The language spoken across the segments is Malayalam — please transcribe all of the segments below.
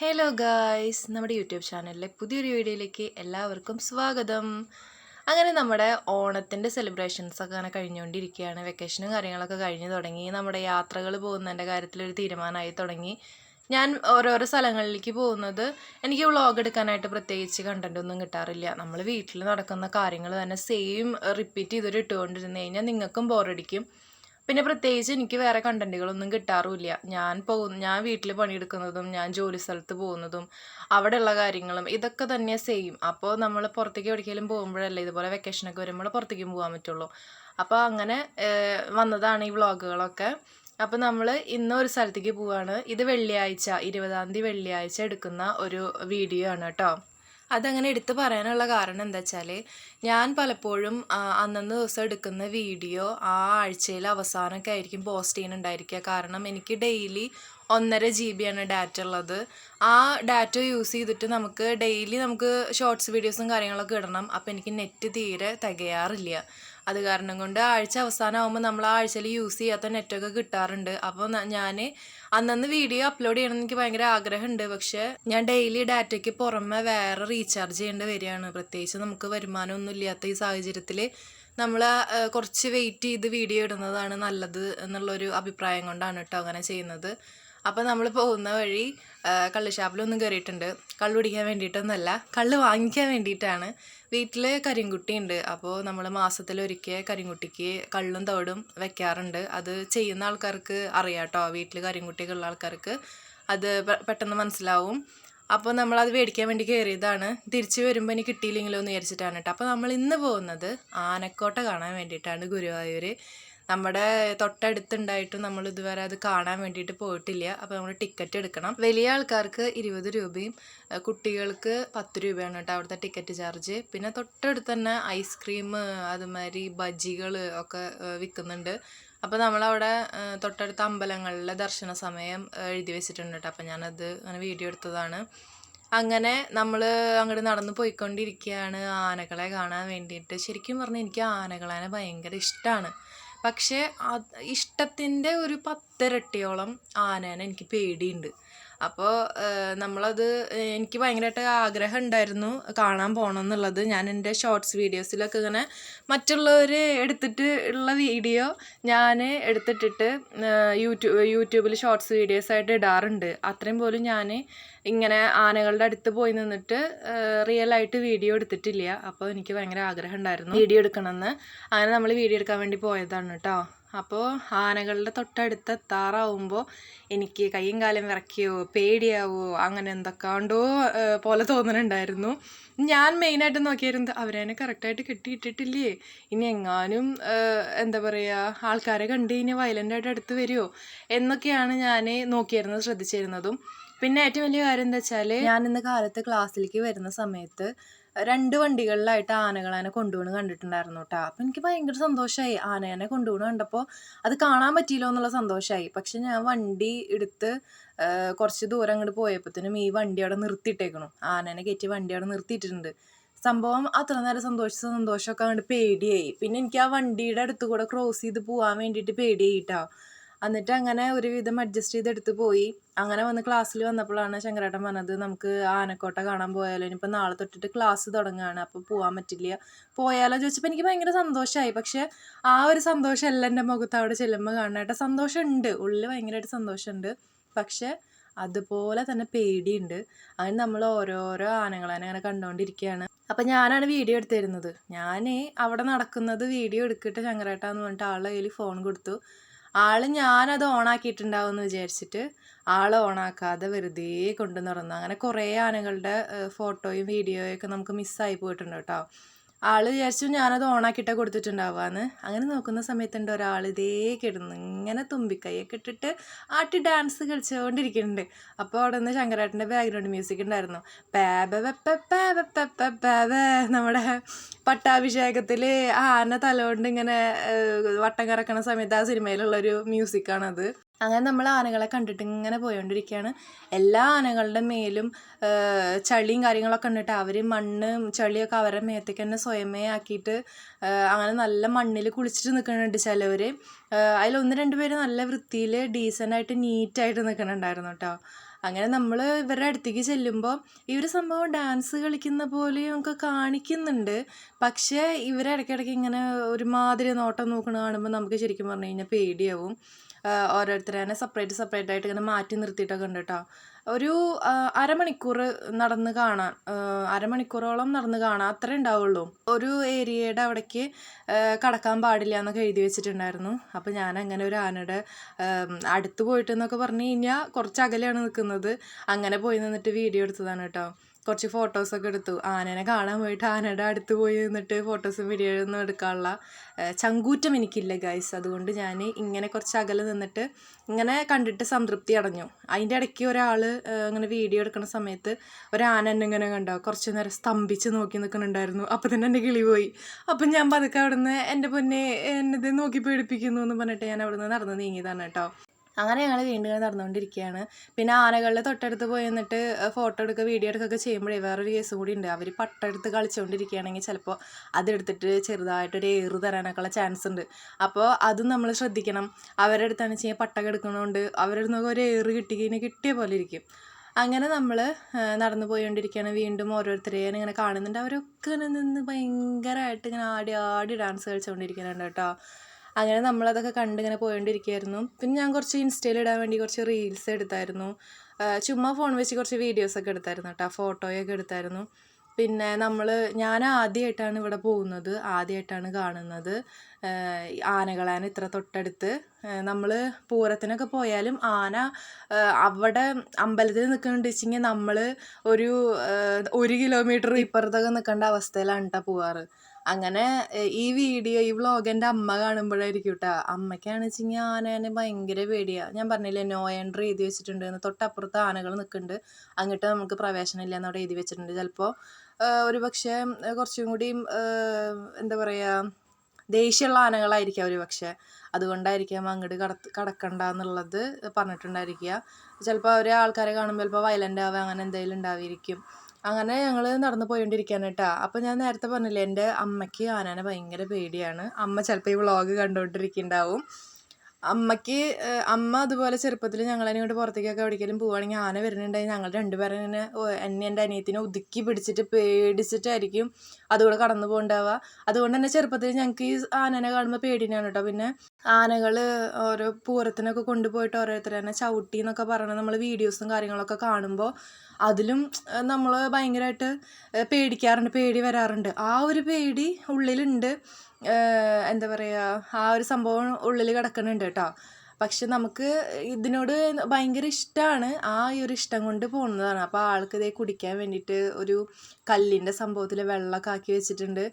ഹലോ ഗായ്സ്, നമ്മുടെ യൂട്യൂബ് ചാനലിലെ പുതിയൊരു വീഡിയോയിലേക്ക് എല്ലാവർക്കും സ്വാഗതം. അങ്ങനെ നമ്മുടെ ഓണത്തിൻ്റെ സെലിബ്രേഷൻസൊക്കെ അങ്ങനെ കഴിഞ്ഞുകൊണ്ടിരിക്കുകയാണ്. വെക്കേഷനും കാര്യങ്ങളൊക്കെ കഴിഞ്ഞു തുടങ്ങി. നമ്മുടെ യാത്രകൾ പോകുന്നതിൻ്റെ കാര്യത്തിലൊരു തീരുമാനമായി തുടങ്ങി. ഞാൻ ഓരോരോ സ്ഥലങ്ങളിലേക്ക് പോകുന്നത് എനിക്ക് വ്ളോഗ് എടുക്കാനായിട്ട് പ്രത്യേകിച്ച് കണ്ടൻ്റ് ഒന്നും കിട്ടാറില്ല. നമ്മൾ വീട്ടിൽ നടക്കുന്ന കാര്യങ്ങൾ തന്നെ സെയിം റിപ്പീറ്റ് ചെയ്തിട്ട് ഇട്ടുകൊണ്ടിരുന്ന് കഴിഞ്ഞാൽ നിങ്ങൾക്കും ബോറടിക്കും. പിന്നെ പ്രത്യേകിച്ച് എനിക്ക് വേറെ കണ്ടന്റുകളൊന്നും കിട്ടാറുമില്ല. ഞാൻ വീട്ടിൽ പണിയെടുക്കുന്നതും ഞാൻ ജോലി സ്ഥലത്ത് പോകുന്നതും അവിടെയുള്ള കാര്യങ്ങളും ഇതൊക്കെ തന്നെ സെയിം. അപ്പോൾ നമ്മൾ പുറത്തേക്ക് എവിടേക്കെങ്കിലും പോകുമ്പോഴല്ലേ ഇതുപോലെ വെക്കേഷനൊക്കെ വരുമ്പോൾ പുറത്തേക്കും പോകാൻ പറ്റുള്ളൂ. അപ്പോൾ അങ്ങനെ വന്നതാണ് ഈ വ്ളോഗുകളൊക്കെ. അപ്പോൾ നമ്മൾ ഇന്ന് ഒരു സ്ഥലത്തേക്ക് പോവുകയാണ്. ഇത് വെള്ളിയാഴ്ച 20-ാം തീയതി വെള്ളിയാഴ്ച എടുക്കുന്ന ഒരു വീഡിയോ ആണ് കേട്ടോ. അതങ്ങനെ എടുത്ത് പറയാനുള്ള കാരണം എന്താ വെച്ചാൽ ഞാൻ പലപ്പോഴും അന്നന്ന് ദിവസം എടുക്കുന്ന വീഡിയോ ആ ആഴ്ചയിൽ അവസാനമൊക്കെ ആയിരിക്കും പോസ്റ്റ് ചെയ്യുന്നുണ്ടായിരിക്കുക. കാരണം എനിക്ക് ഡെയിലി 1.5 GB ആണ് ഡാറ്റ ഉള്ളത്. ആ ഡാറ്റ യൂസ് ചെയ്തിട്ട് ഡെയിലി നമുക്ക് ഷോർട്സ് വീഡിയോസും കാര്യങ്ങളൊക്കെ ഇടണം. അപ്പോൾ എനിക്ക് നെറ്റ് തീരെ തികയാറില്ല. അത് കാരണം കൊണ്ട് ആഴ്ച അവസാനമാകുമ്പോൾ നമ്മൾ ആ ആഴ്ചയിൽ യൂസ് ചെയ്യാത്ത നെറ്റൊക്കെ കിട്ടാറുണ്ട്. അപ്പോൾ ഞാൻ അന്നന്ന് വീഡിയോ അപ്ലോഡ് ചെയ്യണമെന്ന് എനിക്ക് ഭയങ്കര ആഗ്രഹമുണ്ട്. പക്ഷേ ഞാൻ ഡെയിലി ഡാറ്റയ്ക്ക് പുറമെ വേറെ റീചാർജ് ചെയ്യേണ്ടി വരികയാണ്. പ്രത്യേകിച്ച് നമുക്ക് വരുമാനമൊന്നും ഇല്ലാത്ത ഈ സാഹചര്യത്തിൽ നമ്മൾ കുറച്ച് വെയിറ്റ് ചെയ്ത് വീഡിയോ ഇടുന്നതാണ് നല്ലത് എന്നുള്ളൊരു അഭിപ്രായം കൊണ്ടാണ് കേട്ടോ അങ്ങനെ ചെയ്യുന്നത്. അപ്പോൾ നമ്മൾ പോകുന്ന വഴി കള്ള് ഷാപ്പിലൊന്നും കയറിയിട്ടുണ്ട്. കള്ള് കുടിക്കാൻ വേണ്ടിയിട്ടൊന്നുമല്ല, കള്ള് വാങ്ങിക്കാൻ വേണ്ടിയിട്ടാണ്. വീട്ടിൽ കരിങ്കുട്ടി ഉണ്ട്. അപ്പോൾ നമ്മൾ മാസത്തിലൊരിക്കൽ കരിങ്കുട്ടിക്ക് കള്ളും തവിടും വെക്കാറുണ്ട്. അത് ചെയ്യുന്ന ആൾക്കാർക്ക് അറിയാം കേട്ടോ. വീട്ടിൽ കരിങ്കുട്ടിയൊക്കെ ഉള്ള ആൾക്കാർക്ക് അത് പെട്ടെന്ന് മനസ്സിലാവും. അപ്പോൾ നമ്മളത് മേടിക്കാൻ വേണ്ടി കയറിയതാണ്. തിരിച്ച് വരുമ്പോൾ ഇനി കിട്ടിയില്ലെങ്കിലോ എന്ന് വിചാരിച്ചിട്ടാണ് കേട്ടോ. അപ്പോൾ നമ്മൾ ഇന്ന് പോകുന്നത് ആനക്കോട്ട കാണാൻ വേണ്ടിയിട്ടാണ്, ഗുരുവായൂർ. നമ്മുടെ തൊട്ടടുത്തുണ്ടായിട്ടും നമ്മൾ ഇതുവരെ അത് കാണാൻ വേണ്ടിയിട്ട് പോയിട്ടില്ല. അപ്പോൾ നമ്മൾ ടിക്കറ്റ് എടുക്കണം. വലിയ ആൾക്കാർക്ക് 20 രൂപയും കുട്ടികൾക്ക് 10 രൂപയാണ് കേട്ടോ അവിടുത്തെ ടിക്കറ്റ് ചാർജ്. പിന്നെ തൊട്ടടുത്ത് തന്നെ ഐസ്ക്രീം അതുമാതിരി ബജികൾ ഒക്കെ വിൽക്കുന്നുണ്ട്. അപ്പോൾ നമ്മളവിടെ തൊട്ടടുത്ത അമ്പലങ്ങളിലെ ദർശന സമയം എഴുതി വെച്ചിട്ടുണ്ട് കേട്ടോ. അപ്പോൾ ഞാനത് അങ്ങനെ വീഡിയോ എടുത്തതാണ്. അങ്ങനെ നമ്മൾ അങ്ങോട്ട് നടന്ന് പോയിക്കൊണ്ടിരിക്കുകയാണ് ആനകളെ കാണാൻ വേണ്ടിയിട്ട്. ശരിക്കും പറഞ്ഞാൽ എനിക്ക് ആനകളെ ഭയങ്കര ഇഷ്ടമാണ്. പക്ഷേ ഇഷ്ടത്തിൻ്റെ ഒരു 10 ഇരട്ടിയോളം ആനേനെ എനിക്ക് പേടിയുണ്ട്. അപ്പോൾ നമ്മളത് എനിക്ക് ഭയങ്കരമായിട്ട് ആഗ്രഹം ഉണ്ടായിരുന്നു കാണാൻ പോകണം എന്നുള്ളത്. ഞാൻ എൻ്റെ ഷോർട്സ് വീഡിയോസിലൊക്കെ ഇങ്ങനെ മറ്റുള്ളവർ എടുത്തിട്ട് ഉള്ള വീഡിയോ ഞാൻ എടുത്തിട്ടിട്ട് യൂട്യൂബിൽ ഷോർട്സ് വീഡിയോസായിട്ട് ഇടാറുണ്ട്. അത്രയും പോലും ഞാൻ ഇങ്ങനെ ആനകളുടെ അടുത്ത് പോയി നിന്നിട്ട് റിയലായിട്ട് വീഡിയോ എടുത്തിട്ടില്ല. അപ്പോൾ എനിക്ക് ഭയങ്കര ആഗ്രഹം ഉണ്ടായിരുന്നു വീഡിയോ എടുക്കണമെന്ന്. അങ്ങനെ നമ്മൾ വീഡിയോ എടുക്കാൻ വേണ്ടി പോയതാണ് കേട്ടോ. അപ്പോൾ ആനകളുടെ തൊട്ടടുത്ത് എത്താറാവുമ്പോൾ എനിക്ക് കയ്യും കാലം വിറയ്ക്കുകയോ പേടിയാവോ അങ്ങനെ എന്തൊക്കെയാണ്ടോ പോലെ തോന്നുന്നുണ്ടായിരുന്നു. ഞാൻ മെയിനായിട്ട് നോക്കിയിരുന്നത് അവരതിനെ കറക്റ്റായിട്ട് കെട്ടിയിട്ടിട്ടില്ലേ, ഇനി എങ്ങാനും എന്താ പറയുക ആൾക്കാരെ കണ്ട് ഇനി വയലൻ്റായിട്ട് അടുത്ത് വരുമോ എന്നൊക്കെയാണ് ഞാൻ നോക്കിയിരുന്നത്, ശ്രദ്ധിച്ചിരുന്നതും. പിന്നെ ഏറ്റവും വലിയ കാര്യം എന്താ വെച്ചാൽ ഞാൻ ഇന്ന് കാലത്ത് ക്ലാസ്സിലേക്ക് വരുന്ന സമയത്ത് 2 വണ്ടികളിലായിട്ട് ആനകളെ കൊണ്ടുപോകണം കണ്ടിട്ടുണ്ടായിരുന്നു കേട്ടോ. അപ്പം എനിക്ക് ഭയങ്കര സന്തോഷമായി. ആനേനെ കൊണ്ടുപോകണം കണ്ടപ്പോൾ അത് കാണാൻ പറ്റിയില്ലോ എന്നുള്ള സന്തോഷമായി. പക്ഷെ ഞാൻ വണ്ടി എടുത്ത് കുറച്ച് ദൂരം അങ്ങോട്ട് പോയപ്പോഴത്തേനും ഈ വണ്ടി അവിടെ നിർത്തിയിട്ടേക്കണം. ആനേനെ കയറ്റി വണ്ടി അവിടെ നിർത്തിയിട്ടുണ്ട്. സംഭവം അത്ര നേരം സന്തോഷമൊക്കെ അങ്ങോട്ട് പേടിയായി. പിന്നെ എനിക്ക് ആ വണ്ടിയുടെ അടുത്ത് കൂടെ ക്രോസ് ചെയ്ത് പോകാൻ വേണ്ടിയിട്ട് പേടിയായി കേട്ടോ. എന്നിട്ട് അങ്ങനെ ഒരുവിധം അഡ്ജസ്റ്റ് ചെയ്തെടുത്ത് പോയി. അങ്ങനെ വന്ന് ക്ലാസ്സിൽ വന്നപ്പോഴാണ് ശങ്കരേട്ടൻ പറഞ്ഞത് നമുക്ക് ആനക്കോട്ട കാണാൻ പോയാലോ, ഇനിയിപ്പോൾ നാളെ തൊട്ടിട്ട് ക്ലാസ് തുടങ്ങുകയാണ്, അപ്പോൾ പോകാൻ പറ്റില്ല, പോയാലോ ചോദിച്ചപ്പോൾ എനിക്ക് ഭയങ്കര സന്തോഷമായി. പക്ഷേ ആ ഒരു സന്തോഷമല്ല എൻ്റെ മുഖത്ത് അവിടെ ചെല്ലുമ്പോൾ കാണാനായിട്ട്. സന്തോഷമുണ്ട്, ഉള്ളിൽ ഭയങ്കരമായിട്ട് സന്തോഷമുണ്ട്. പക്ഷേ അതുപോലെ തന്നെ പേടിയുണ്ട്. അങ്ങനെ നമ്മൾ ഓരോരോ ആനകളെ അങ്ങനെ കണ്ടുകൊണ്ടിരിക്കുകയാണ്. അപ്പം ഞാനാണ് വീഡിയോ എടുത്തിരുന്നത്. ഞാൻ അവിടെ നടക്കുന്നത് വീഡിയോ എടുക്കിട്ട് ശങ്കരേട്ടാന്ന് പറഞ്ഞിട്ട് ആളുടെ കയ്യിൽ ഫോൺ കൊടുത്തു. ഞാനത് ഓണാക്കിയിട്ടുണ്ടാവും എന്ന് വിചാരിച്ചിട്ട് ഓണാക്കാതെ വെറുതെ കൊണ്ടു നടന്നു. അങ്ങനെ കുറേ ആനകളുടെ ഫോട്ടോയും വീഡിയോയും ഒക്കെ നമുക്ക് മിസ്സായി പോയിട്ടുണ്ട് കേട്ടോ. വിചാരിച്ചു ഞാനത് ഓണാക്കിയിട്ടേ കൊടുത്തിട്ടുണ്ടാവാന്ന്. അങ്ങനെ നോക്കുന്ന സമയത്തുണ്ട് ഒരാൾ ഇതേ കിടന്ന് ഇങ്ങനെ തുമ്പിക്കൈയൊക്കെ ഇട്ടിട്ട് ആട്ടി ഡാൻസ് കളിച്ചുകൊണ്ടിരിക്കുന്നുണ്ട്. അപ്പോൾ അവിടെ നിന്ന് ശങ്കരേട്ടൻ്റെ ബാക്ക്ഗ്രൗണ്ട് മ്യൂസിക് ഉണ്ടായിരുന്നു. നമ്മുടെ പട്ടാഭിഷേകത്തിൽ ആന തലകൊണ്ട് ഇങ്ങനെ വട്ടം കറക്കണ സമയത്ത് ആ സിനിമയിലുള്ളൊരു മ്യൂസിക്കാണത്. അങ്ങനെ നമ്മൾ ആനകളെ കണ്ടിട്ട് ഇങ്ങനെ പോയോണ്ടിരിക്കുകയാണ്. എല്ലാ ആനകളുടെ മേലും ചളിയും കാര്യങ്ങളൊക്കെ കണ്ടിട്ട് അവർ മണ്ണും ചളിയൊക്കെ അവരുടെ മേത്തേക്ക് തന്നെ സ്വയമേ ആക്കിയിട്ട് അങ്ങനെ നല്ല മണ്ണിൽ കുളിച്ചിട്ട് നിൽക്കുന്നുണ്ട് ചിലവർ. അതിൽ 1-2 പേര് നല്ല വൃത്തിയിൽ ഡീസൻ്റായിട്ട് നീറ്റായിട്ട് നിൽക്കുന്നുണ്ടായിരുന്നു കേട്ടോ. അങ്ങനെ നമ്മൾ ഇവരുടെ അടുത്തേക്ക് ചെല്ലുമ്പോൾ ഇവർ സംഭവം ഡാൻസ് കളിക്കുന്ന പോലെയും ഒക്കെ കാണിക്കുന്നുണ്ട്. പക്ഷേ ഇവരിടയ്ക്കിടയ്ക്ക് ഇങ്ങനെ ഒരുമാതിരി നോട്ടം നോക്കണ കാണുമ്പോൾ നമുക്ക് ശരിക്കും പറഞ്ഞു കഴിഞ്ഞാൽ പേടിയാവും. ഓരോരുത്തരെ സെപ്പറേറ്റ് ആയിട്ട് ഇങ്ങനെ മാറ്റി നിർത്തിയിട്ടൊക്കെ ഉണ്ട് കേട്ടോ. ഒരു അരമണിക്കൂർ നടന്ന് കാണാൻ, അരമണിക്കൂറോളം നടന്ന് കാണാൻ അത്രേ ഉണ്ടാവുള്ളൂ. ഒരു ഏരിയയുടെ അവിടേക്ക് കടക്കാൻ പാടില്ല എന്നൊക്കെ എഴുതി വെച്ചിട്ടുണ്ടായിരുന്നു. അപ്പോൾ ഞാൻ അങ്ങനെ ഒരു ആനയുടെ അടുത്ത് പോയിട്ട് എന്നൊക്കെ പറഞ്ഞു കഴിഞ്ഞാൽ കുറച്ച് അകലെയാണ് നിൽക്കുന്നത്. അങ്ങനെ പോയി നിന്നിട്ട് വീഡിയോ എടുത്തതാണ് കേട്ടോ. കുറച്ച് ഫോട്ടോസൊക്കെ എടുത്തു. ആനേനെ കാണാൻ പോയിട്ട് ആനയുടെ അടുത്ത് പോയി നിന്നിട്ട് ഫോട്ടോസും വീഡിയോ ഒന്നും എടുക്കാനുള്ള ചങ്കൂറ്റം എനിക്കില്ല ഗൈസ്. അതുകൊണ്ട് ഞാൻ ഇങ്ങനെ കുറച്ച് അകലെ നിന്നിട്ട് ഇങ്ങനെ കണ്ടിട്ട് സംതൃപ്തി അടഞ്ഞു. അതിൻ്റെ ഇടയ്ക്ക് ഒരാൾ ഇങ്ങനെ വീഡിയോ എടുക്കുന്ന സമയത്ത് ഒരാന എന്നെ ഇങ്ങനെ കണ്ടോ കുറച്ച് നേരം സ്തംഭിച്ച് നോക്കി നിൽക്കുന്നുണ്ടായിരുന്നു. അപ്പം തന്നെ എൻ്റെ കിളി പോയി. അപ്പം ഞാൻ പതുക്കെ അവിടെ നിന്ന് എൻ്റെ പൊന്നെ എന്നത് നോക്കി പേടിപ്പിക്കുന്നു എന്ന് പറഞ്ഞിട്ട് ഞാൻ അവിടെ നിന്ന് നടന്ന് നീങ്ങിയതാണ് കേട്ടോ. അങ്ങനെ ഞങ്ങൾ വീണ്ടും നടന്നുകൊണ്ടിരിക്കുകയാണ്. പിന്നെ ആനകളുടെ തൊട്ടടുത്ത് പോയി നിന്നിട്ട് ഫോട്ടോ എടുക്കുക വീഡിയോ എടുക്കുകയൊക്കെ ചെയ്യുമ്പോഴേ വേറൊരു കേസും കൂടി ഉണ്ട്. അവർ പട്ടെടുത്ത് കളിച്ചുകൊണ്ടിരിക്കുകയാണെങ്കിൽ ചിലപ്പോൾ അതെടുത്തിട്ട് ചെറുതായിട്ടൊരു ഏറ് തരാനൊക്കെയുള്ള ചാൻസ് ഉണ്ട്. അപ്പോൾ അതും നമ്മൾ ശ്രദ്ധിക്കണം. അവരുടെ അടുത്താണെന്ന് വെച്ച് കഴിഞ്ഞാൽ പട്ടൊക്കെ എടുക്കണതുകൊണ്ട് അവരുടെ അടുത്ത് ഒരു ഏറ് കിട്ടിയ പോലെ ഇരിക്കും. അങ്ങനെ നമ്മൾ നടന്നു പോയിക്കൊണ്ടിരിക്കുകയാണ്. വീണ്ടും ഓരോരുത്തരെയും ഇങ്ങനെ കാണുന്നുണ്ട്. അവരൊക്കെ ഇങ്ങനെ നിന്ന് ഭയങ്കരമായിട്ട് ഇങ്ങനെ ആടി ഡാൻസ് കളിച്ചുകൊണ്ടിരിക്കുന്നുണ്ട് കേട്ടോ. അങ്ങനെ നമ്മളതൊക്കെ കണ്ടിങ്ങനെ പോയോണ്ടിരിക്കുകയായിരുന്നു. പിന്നെ ഞാൻ കുറച്ച് ഇൻസ്റ്റയിൽ ഇടാൻ വേണ്ടി കുറച്ച് റീൽസ് എടുത്തായിരുന്നു. ചുമ്മാ ഫോൺ വെച്ച് കുറച്ച് വീഡിയോസൊക്കെ എടുത്തായിരുന്നു കേട്ടോ. ഫോട്ടോയൊക്കെ എടുത്തായിരുന്നു. പിന്നെ ഞാൻ ആദ്യമായിട്ടാണ് ഇവിടെ പോകുന്നത്, ആദ്യമായിട്ടാണ് കാണുന്നത് ആനകളാണ് ഇത്ര തൊട്ടടുത്ത്. നമ്മൾ പൂരത്തിനൊക്കെ പോയാലും ആന അവിടെ അമ്പലത്തിൽ നിൽക്കുന്നുണ്ട് വെച്ചെങ്കിൽ നമ്മൾ ഒരു 1 കിലോമീറ്റർ ഇപ്പുറത്തൊക്കെ നിൽക്കേണ്ട അവസ്ഥയിലാണ് കേട്ടോ പോവാറ്. അങ്ങനെ ഈ വ്ളോഗ് എൻ്റെ അമ്മ കാണുമ്പോഴായിരിക്കും കേട്ടോ. അമ്മയ്ക്കാണെന്ന് വെച്ചെങ്കിൽ ആനേനെ ഭയങ്കര പേടിയാണ്. ഞാൻ പറഞ്ഞില്ലേ നോ എൻട്രി എഴുതി വെച്ചിട്ടുണ്ട് എന്ന്. തൊട്ടപ്പുറത്ത് ആനകൾ നിൽക്കുന്നുണ്ട്, അങ്ങോട്ട് നമുക്ക് പ്രവേശനമില്ല എന്നവിടെ എഴുതി വെച്ചിട്ടുണ്ട്. ചിലപ്പോൾ ഒരു പക്ഷേ കുറച്ചും കൂടിയും എന്താ പറയുക ദേഷ്യമുള്ള ആനകളായിരിക്കാം ഒരു പക്ഷേ. അതുകൊണ്ടായിരിക്കാം അങ്ങോട്ട് കടക്കണ്ട എന്നുള്ളത് പറഞ്ഞിട്ടുണ്ടായിരിക്കുക. ചിലപ്പോൾ അവർ ആൾക്കാരെ കാണുമ്പോൾ ചിലപ്പോൾ വയലൻ്റ് ആവുക അങ്ങനെ എന്തെങ്കിലും ഉണ്ടാവുമായിരിക്കും. അങ്ങനെ ഞങ്ങൾ നടന്നു പോയിക്കൊണ്ടിരിക്കുകയാണ് കേട്ടോ. അപ്പോൾ ഞാൻ നേരത്തെ പറഞ്ഞില്ലേ എൻ്റെ അമ്മയ്ക്ക് ആനേനെ ഭയങ്കര പേടിയാണ്. അമ്മ ചിലപ്പോൾ ഈ വ്ളോഗ് കണ്ടുകൊണ്ടിരിക്കുന്നുണ്ടാവും. അമ്മ അതുപോലെ ചെറുപ്പത്തിൽ ഞങ്ങളതിനെ കൊണ്ട് പുറത്തേക്കൊക്കെ എവിടേക്കെങ്കിലും പോവുകയാണെങ്കിൽ ആന വരുന്നുണ്ടെങ്കിൽ ഞങ്ങൾ രണ്ടുപേരും ഇങ്ങനെ എന്നെ എൻ്റെ അനിയത്തിനെ ഒതുക്കി പിടിച്ചിട്ട് പേടിച്ചിട്ടായിരിക്കും അതുകൂടെ കടന്നു പോകണ്ടാവുക. അതുകൊണ്ട് തന്നെ ചെറുപ്പത്തിൽ ഞങ്ങൾക്ക് ഈ ആനനെ കാണുമ്പോൾ പേടിയാണ് കേട്ടോ. പിന്നെ ആനകൾ ഓരോ പൂരത്തിനൊക്കെ കൊണ്ടുപോയിട്ട് ഓരോരുത്തരെ ചവിട്ടി എന്നൊക്കെ പറഞ്ഞ് നമ്മൾ വീഡിയോസും കാര്യങ്ങളൊക്കെ കാണുമ്പോൾ അതിലും നമ്മൾ ഭയങ്കരമായിട്ട് പേടിക്കാറുണ്ട്, പേടി വരാറുണ്ട്. ആ ഒരു പേടി ഉള്ളിലുണ്ട്. എന്താ പറയുക, ആ ഒരു സംഭവം ഉള്ളിൽ കിടക്കുന്നുണ്ട് കേട്ടോ. പക്ഷെ നമുക്ക് ഇതിനോട് ഭയങ്കര ഇഷ്ടമാണ്. ആ ഒരു ഇഷ്ടം കൊണ്ട് പോകുന്നതാണ്. അപ്പോൾ ആൾക്ക് ഇതേ കുടിക്കാൻ വേണ്ടിയിട്ട് ഒരു കല്ലിൻ്റെ സംഭവത്തിൽ വെള്ളമൊക്കെ ആക്കി വെച്ചിട്ടുണ്ട്.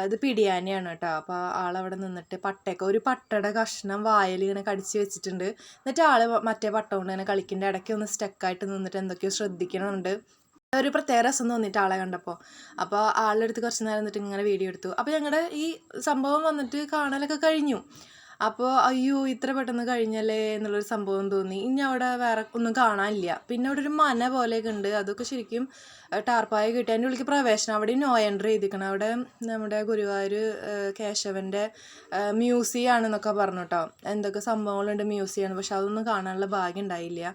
ഇത് പിടിയാനയാണ് കേട്ടോ. അപ്പോൾ ആളവിടെ നിന്നിട്ട് ഒരു പട്ടയുടെ കഷ്ണം വായിൽ ഇങ്ങനെ കടിച്ച് വെച്ചിട്ടുണ്ട്. എന്നിട്ട് ആൾ മറ്റേ പട്ട കൊണ്ട് ഇങ്ങനെ കളിക്കേണ്ട ഇടയ്ക്ക് ഒന്ന് സ്റ്റക്കായിട്ട് നിന്നിട്ട് എന്തൊക്കെയോ ശ്രദ്ധിക്കണമുണ്ട്. ഒരു പ്രത്യേക രസം തോന്നിയിട്ട് ആളെ കണ്ടപ്പോൾ. അപ്പോൾ ആളുടെ അടുത്ത് കുറച്ച് നേരം നിന്നിട്ട് ഇങ്ങനെ വീഡിയോ എടുത്തു. അപ്പോൾ ഞങ്ങളുടെ ഈ സംഭവം വന്നിട്ട് കാണലൊക്കെ കഴിഞ്ഞു. അപ്പോൾ അയ്യോ ഇത്ര പെട്ടെന്ന് കഴിഞ്ഞല്ലേ എന്നുള്ളൊരു സംഭവം തോന്നി. ഇനി അവിടെ വേറെ ഒന്നും കാണാനില്ല. പിന്നെ അവിടെ ഒരു മന പോലെയൊക്കെ ഉണ്ട്. അതൊക്കെ ശരിക്കും ടാർപ്പായ കിട്ടി. അതിൻ്റെ ഉള്ളിലേക്ക് പ്രവേശനം അവിടെ നോ എൻട്രി ചെയ്തിരിക്കണം. അവിടെ നമ്മുടെ ഗുരുവായൂർ കേശവൻ്റെ മ്യൂസിയം ആണെന്നൊക്കെ പറഞ്ഞു കേട്ടോ. എന്തൊക്കെ സംഭവങ്ങളുണ്ട് മ്യൂസിയമാണ്. പക്ഷെ അതൊന്നും കാണാനുള്ള ഭാഗ്യം ഉണ്ടായില്ല.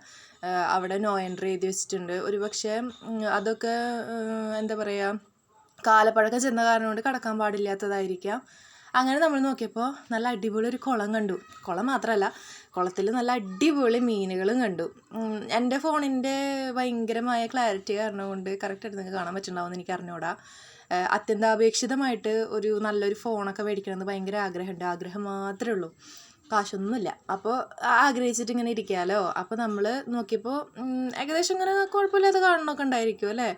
അവിടെ നോ എൻട്രി എഴുതി വെച്ചിട്ടുണ്ട്. ഒരു പക്ഷേ അതൊക്കെ എന്താ പറയുക കാലപ്പഴക്കം ചെന്ന കാരണം കൊണ്ട് കടക്കാൻ പാടില്ലാത്തതായിരിക്കാം. അങ്ങനെ നമ്മൾ നോക്കിയപ്പോൾ നല്ല അടിപൊളി ഒരു കുളം കണ്ടു. കുളം മാത്രമല്ല, കുളത്തിൽ നല്ല അടിപൊളി മീനുകളും കണ്ടു. എൻ്റെ ഫോണിൻ്റെ ഭയങ്കരമായ ക്ലാരിറ്റി കാരണം കൊണ്ട് കറക്റ്റായിട്ട് നിങ്ങൾക്ക് കാണാൻ പറ്റുന്നുണ്ടാവുമെന്ന് എനിക്ക് അറിഞ്ഞൂടാ. അത്യന്താപേക്ഷിതമായിട്ട് ഒരു നല്ലൊരു ഫോണൊക്കെ മേടിക്കണമെന്ന് ഭയങ്കര ആഗ്രഹമുണ്ട്. ആഗ്രഹം മാത്രമേ ഉള്ളൂ, കാശൊന്നുമില്ല. അപ്പോൾ ആഗ്രഹിച്ചിട്ട് ഇങ്ങനെ ഇരിക്കാമല്ലോ. അപ്പോൾ നമ്മൾ നോക്കിയപ്പോൾ ഏകദേശം ഇങ്ങനെ കുഴപ്പമില്ലാതെ കാണണമൊക്കെ ഉണ്ടായിരിക്കും അല്ലേ.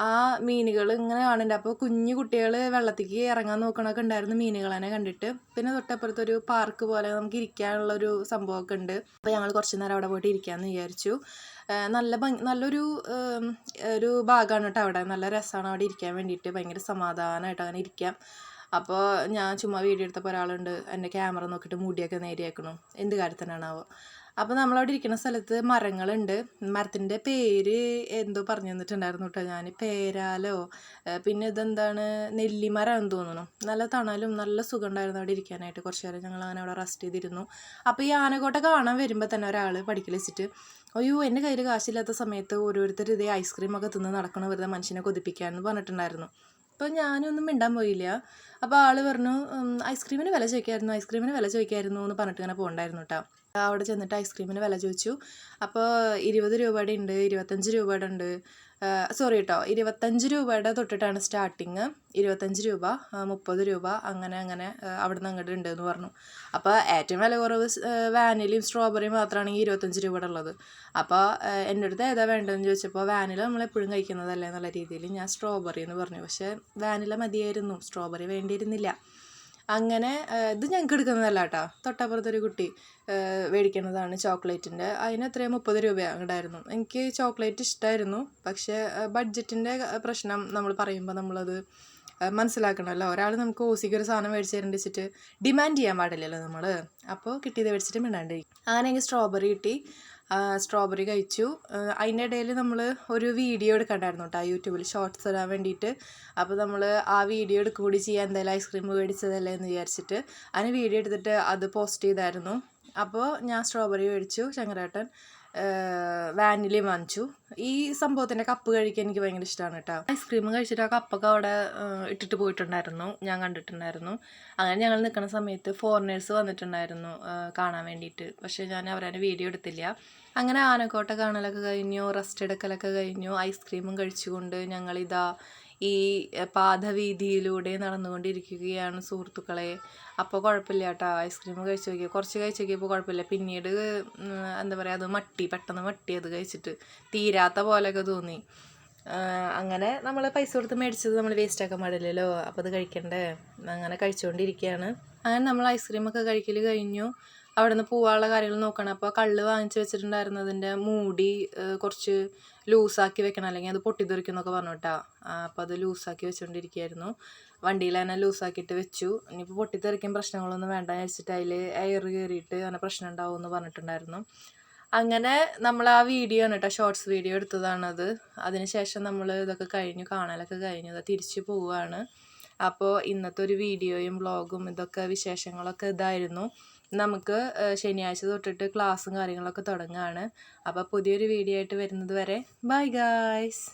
ആ മീനുകൾ ഇങ്ങനെ കാണുന്നുണ്ട്. അപ്പോൾ കുഞ്ഞു കുട്ടികൾ വെള്ളത്തേക്ക് ഇറങ്ങാൻ നോക്കണമൊക്കെ ഉണ്ടായിരുന്നു മീനുകളെ കണ്ടിട്ട്. പിന്നെ തൊട്ടപ്പുറത്തൊരു പാർക്ക് പോലെ നമുക്ക് ഇരിക്കാനുള്ളൊരു സംഭവമൊക്കെ ഉണ്ട്. അപ്പോൾ ഞങ്ങൾ കുറച്ച് നേരം അവിടെ പോയിട്ട് ഇരിക്കാമെന്ന് വിചാരിച്ചു. നല്ലൊരു ഒരു ഭാഗമാണ് കേട്ടോ അവിടെ. നല്ല രസമാണ് അവിടെ ഇരിക്കാൻ വേണ്ടിയിട്ട്. ഭയങ്കര സമാധാനമായിട്ട് അങ്ങനെ ഇരിക്കാം. അപ്പോൾ ഞാൻ ചുമ്മാ വീഡിയോ എടുത്തപ്പോൾ ഒരാളുണ്ട് എൻ്റെ ക്യാമറ നോക്കിയിട്ട് മുടിയൊക്കെ നേരെയാക്കണു. എന്ത് കാര്യത്തിനാണാവോ. അപ്പോൾ നമ്മളവിടെ ഇരിക്കുന്ന സ്ഥലത്ത് മരങ്ങളുണ്ട്. മരത്തിൻ്റെ പേര് എന്തോ പറഞ്ഞു തന്നിട്ടുണ്ടായിരുന്നു കേട്ടോ ഞാൻ. പേരാലോ പിന്നെ ഇതെന്താണ് നെല്ലിമരമാണെന്ന് തോന്നുന്നു. നല്ല തണലും നല്ല സുഖം ഉണ്ടായിരുന്നു അവിടെ ഇരിക്കാനായിട്ട്. കുറച്ച് നേരം ഞങ്ങൾ അങ്ങനെ അവിടെ റെസ്റ്റ് ചെയ്തിരുന്നു. അപ്പോൾ ഈ ആനക്കോട്ട കാണാൻ വരുമ്പോൾ തന്നെ ഒരാൾ പഠിക്കൽ വെച്ചിട്ട് അയ്യോ എൻ്റെ കയ്യിൽ കാശില്ലാത്ത സമയത്ത് ഓരോരുത്തർ ഇതേ ഐസ്ക്രീമൊക്കെ തിന്ന് നടക്കണം വെറുതെ മനുഷ്യനെ കൊതിപ്പിക്കാമെന്ന് പറഞ്ഞിട്ടുണ്ടായിരുന്നു. അപ്പോൾ ഞാനൊന്നും മിണ്ടാൻ പോയില്ല. അപ്പോൾ ആൾ പറഞ്ഞു ഐസ്ക്രീമിന് വില ചോദിക്കായിരുന്നു എന്ന് പറഞ്ഞിട്ട് ഇങ്ങനെ പോകണ്ടായിരുന്നു കേട്ടോ. അവിടെ ചെന്നിട്ട് ഐസ്ക്രീമിന് വില ചോദിച്ചു. അപ്പോൾ 20 രൂപയുടെ ഉണ്ട്, 25 രൂപയുടെ ഉണ്ട്. സോറി കേട്ടോ, 25 രൂപയുടെ തൊട്ടിട്ടാണ് സ്റ്റാർട്ടിങ്. 25 രൂപ, 30 രൂപ അങ്ങനെ അങ്ങനെ അവിടെ നിന്ന് അങ്ങോട്ട് ഉണ്ട് എന്ന് പറഞ്ഞു. അപ്പോൾ ഏറ്റവും വില കുറവ് വാനിലയും സ്ട്രോബെറിയും മാത്രമാണെങ്കിൽ 25 രൂപയുടെ ഉള്ളത്. അപ്പോൾ എൻ്റെ അടുത്ത് ഏതാ വേണ്ടതെന്ന് ചോദിച്ചപ്പോൾ വാനില നമ്മളെപ്പോഴും കഴിക്കുന്നതല്ലേ എന്നുള്ള രീതിയിൽ ഞാൻ സ്ട്രോബെറി എന്ന് പറഞ്ഞു. പക്ഷേ വാനില മതിയായിരുന്നു, സ്ട്രോബെറി വേണ്ടിയിരുന്നില്ല. അങ്ങനെ ഇത് ഞങ്ങൾക്ക് എടുക്കുന്നതല്ല കേട്ടോ, തൊട്ടപ്പുറത്തൊരു കുട്ടി മേടിക്കുന്നതാണ് ചോക്ലേറ്റിൻ്റെ. അതിന് എത്രയാണ് 30 രൂപ ഉണ്ടായിരുന്നു. എനിക്ക് ചോക്ലേറ്റ് ഇഷ്ടമായിരുന്നു, പക്ഷേ ബഡ്ജറ്റിൻ്റെ പ്രശ്നം നമ്മൾ പറയുമ്പോൾ നമ്മളത് മനസ്സിലാക്കണമല്ലോ. ഒരാൾ നമുക്ക് ഓസിക്ക് ഒരു സാധനം മേടിച്ച് തരേണ്ടി വെച്ചിട്ട് ഡിമാൻഡ് ചെയ്യാൻ പാടില്ലല്ലോ നമ്മൾ. അപ്പോൾ കിട്ടിയത് മേടിച്ചിട്ട് മിണ്ടാണ്ടിരിക്കും. അങ്ങനെ എനിക്ക് സ്ട്രോബെറി കിട്ടി. സ്ട്രോബെറി കഴിച്ചു. അതിൻ്റെ ഇടയിൽ നമ്മൾ ഒരു വീഡിയോ എടുക്കണ്ടായിരുന്നു കേട്ടോ യൂട്യൂബിൽ ഷോർട്സ് ഇടാൻ വേണ്ടിയിട്ട്. അപ്പോൾ നമ്മൾ ആ വീഡിയോ എടുക്കുക കൂടി ചെയ്യാൻ, എന്തായാലും ഐസ്ക്രീം മേടിച്ചതല്ലേ എന്ന് വിചാരിച്ചിട്ട് അതിന് വീഡിയോ എടുത്തിട്ട് അത് പോസ്റ്റ് ചെയ്തായിരുന്നു. അപ്പോൾ ഞാൻ സ്ട്രോബെറി മേടിച്ചു, ശങ്കരേട്ടൻ വാനിലയും വാങ്ങിച്ചു. ഈ സംഭവത്തിൻ്റെ കപ്പ് കഴിക്കാൻ എനിക്ക് ഭയങ്കര ഇഷ്ടമാണ് കേട്ടോ. ഐസ്ക്രീം കഴിച്ചിട്ട് ആ കപ്പൊക്കെ അവിടെ ഇട്ടിട്ട് പോയിട്ടുണ്ടായിരുന്നു, ഞാൻ കണ്ടിട്ടുണ്ടായിരുന്നു. അങ്ങനെ ഞങ്ങൾ നിൽക്കുന്ന സമയത്ത് ഫോറിനേഴ്സ് വന്നിട്ടുണ്ടായിരുന്നു കാണാൻ വേണ്ടിയിട്ട്. പക്ഷേ ഞാൻ അവരെ വീഡിയോ എടുത്തില്ല. അങ്ങനെ ആനക്കോട്ട കാണലൊക്കെ കഴിഞ്ഞു, റെസ്റ്റ് എടുക്കലൊക്കെ കഴിഞ്ഞു. ഐസ്ക്രീമും കഴിച്ചുകൊണ്ട് ഞങ്ങളിതാ ഈ പാതവീതിയിലൂടെ നടന്നുകൊണ്ടിരിക്കുകയാണ് സുഹൃത്തുക്കളെ. അപ്പോൾ കുഴപ്പമില്ല കേട്ടോ, ഐസ്ക്രീം കഴിച്ച് നോക്കിയാൽ കുറച്ച് കഴിച്ച് നോക്കിയപ്പോൾ കുഴപ്പമില്ല. പിന്നീട് എന്താ പറയുക, അത് പെട്ടെന്ന് മട്ടി അത് കഴിച്ചിട്ട് തീരാത്ത പോലെയൊക്കെ തോന്നി. അങ്ങനെ നമ്മൾ പൈസ കൊടുത്ത് മേടിച്ചത് നമ്മൾ വേസ്റ്റ് ആക്കാൻ പാടില്ലല്ലോ, അപ്പോൾ അത് കഴിക്കണ്ടേ. അങ്ങനെ കഴിച്ചുകൊണ്ടിരിക്കുകയാണ്. അങ്ങനെ നമ്മൾ ഐസ്ക്രീമൊക്കെ കഴിക്കൽ കഴിഞ്ഞു. അവിടെ നിന്ന് പോവാനുള്ള കാര്യങ്ങൾ നോക്കണം. അപ്പോൾ കള്ള് വാങ്ങിച്ച് വെച്ചിട്ടുണ്ടായിരുന്നതിൻ്റെ മൂടി കുറച്ച് ലൂസാക്കി വെക്കണം, അല്ലെങ്കിൽ അത് പൊട്ടിത്തെറിക്കുന്നൊക്കെ പറഞ്ഞു കേട്ടോ. അപ്പോൾ അത് ലൂസാക്കി വെച്ചുകൊണ്ടിരിക്കുകയായിരുന്നു. വണ്ടിയിൽ തന്നെ ലൂസാക്കിയിട്ട് വെച്ചു. ഇനിയിപ്പോൾ പൊട്ടിത്തെറിക്കും പ്രശ്നങ്ങളൊന്നും വേണ്ട വെച്ചിട്ട് അതിൽ എയർ കയറിയിട്ട് അങ്ങനെ പ്രശ്നം ഉണ്ടാവും എന്ന് പറഞ്ഞിട്ടുണ്ടായിരുന്നു. അങ്ങനെ നമ്മൾ ആ വീഡിയോ ആണ് കേട്ടോ, ഷോർട്സ് വീഡിയോ എടുത്തതാണത്. അതിനുശേഷം നമ്മൾ ഇതൊക്കെ കഴിഞ്ഞു, കാണലൊക്കെ കഴിഞ്ഞു, അത് തിരിച്ചു പോവുകയാണ്. അപ്പോൾ ഇന്നത്തെ ഒരു വീഡിയോയും വ്ളോഗും ഇതൊക്കെ വിശേഷങ്ങളൊക്കെ ഇതായിരുന്നു. നമുക്ക് ശനിയാഴ്ച തൊട്ടിട്ട് ക്ലാസ്സും കാര്യങ്ങളൊക്കെ തുടങ്ങുകയാണ്. അപ്പോൾ പുതിയൊരു വീഡിയോ ആയിട്ട് വരുന്നത് വരെ ബൈ ഗായ്സ്.